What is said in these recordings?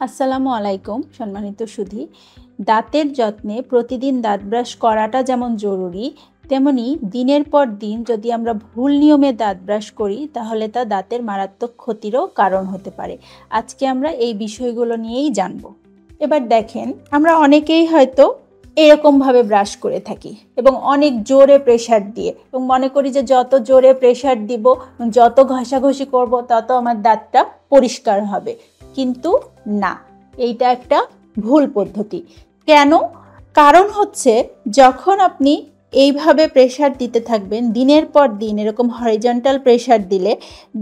আসসালামু আলাইকুম সম্মানিত সুধী। দাঁতের যত্নে প্রতিদিন দাঁত ব্রাশ করাটা যেমন জরুরি, তেমনি দিনের পর দিন যদি আমরা ভুল নিয়মে দাঁত ব্রাশ করি তাহলে তা দাঁতের মারাত্মক ক্ষতিরও কারণ হতে পারে। আজকে আমরা এই বিষয়গুলো নিয়েই জানব। এবার দেখেন, আমরা অনেকেই হয়তো এরকমভাবে ব্রাশ করে থাকি এবং অনেক জোরে প্রেশার দিয়ে, এবং মনে করি যে যত জোরে প্রেশার দিব, যত ঘষাঘষি করব তত আমার দাঁতটা পরিষ্কার হবে। কিন্তু না, এইটা একটা ভুল পদ্ধতি। কেন? কারণ হচ্ছে, যখন আপনি এইভাবে প্রেশার দিতে থাকবেন দিনের পর দিন, এরকম হরিজন্টাল প্রেশার দিলে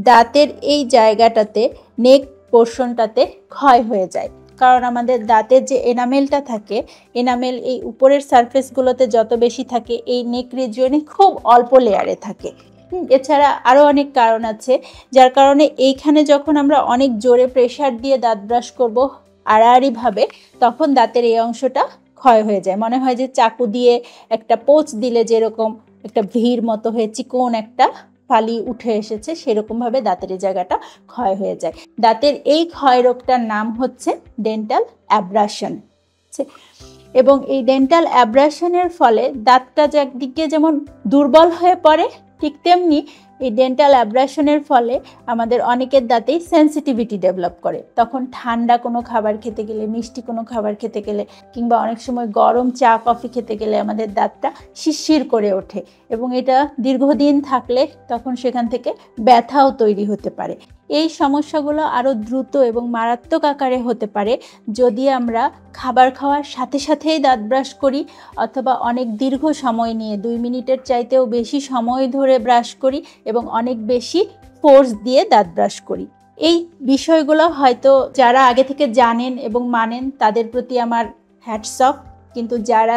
দাঁতের এই জায়গাটাতে, নেক পোর্শনটাতে ক্ষয় হয়ে যায়। কারণ আমাদের দাঁতের যে এনামেলটা থাকে, এনামেল এই উপরের সারফেসগুলোতে যত বেশি থাকে, এই নেক রিজিয়নে খুব অল্প লেয়ারে থাকে। এছাড়া আরও অনেক কারণ আছে, যার কারণে এইখানে যখন আমরা অনেক জোরে প্রেশার দিয়ে দাঁত ব্রাশ করব আড়াআড়িভাবে, তখন দাঁতের এই অংশটা ক্ষয় হয়ে যায়। মনে হয় যে চাকু দিয়ে একটা পোঁচ দিলে যেরকম একটা ভিড় মতো হয়ে চিকন একটা ফালি উঠে এসেছে, সেরকমভাবে দাঁতের এই জায়গাটা ক্ষয় হয়ে যায়। দাঁতের এই ক্ষয় রোগটার নাম হচ্ছে ডেন্টাল অ্যাব্রাশন। এবং এই ডেন্টাল অ্যাব্রাশনের ফলে দাঁতটা একদিকে যেমন দুর্বল হয়ে পড়ে, ঠিক তেমনি এই ডেন্টাল অ্যাব্রাশনের ফলে আমাদের অনেকের দাঁতেই সেন্সিটিভিটি ডেভেলপ করে। তখন ঠান্ডা কোনো খাবার খেতে গেলে, মিষ্টি কোনো খাবার খেতে গেলে, কিংবা অনেক সময় গরম চা কফি খেতে গেলে আমাদের দাঁতটা শিরশির করে ওঠে, এবং এটা দীর্ঘদিন থাকলে তখন সেখান থেকে ব্যথাও তৈরি হতে পারে। এই সমস্যাগুলো আরও দ্রুত এবং মারাত্মক আকারে হতে পারে যদি আমরা খাবার খাওয়ার সাথে সাথেই দাঁত ব্রাশ করি, অথবা অনেক দীর্ঘ সময় নিয়ে 2 মিনিটের চাইতেও বেশি সময় ধরে ব্রাশ করি এবং অনেক বেশি ফোর্স দিয়ে দাঁত ব্রাশ করি। এই বিষয়গুলো হয়তো যারা আগে থেকে জানেন এবং মানেন তাদের প্রতি আমার হ্যাটস অফ, কিন্তু যারা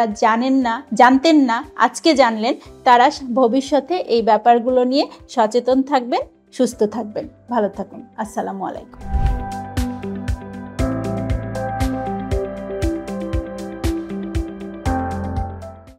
জানতেন না, আজকে জানলেন, তারা ভবিষ্যতে এই ব্যাপারগুলো নিয়ে সচেতন থাকবেন, সুস্থ থাকবেন। ভালো থাকুন। আসসালামু আলাইকুম।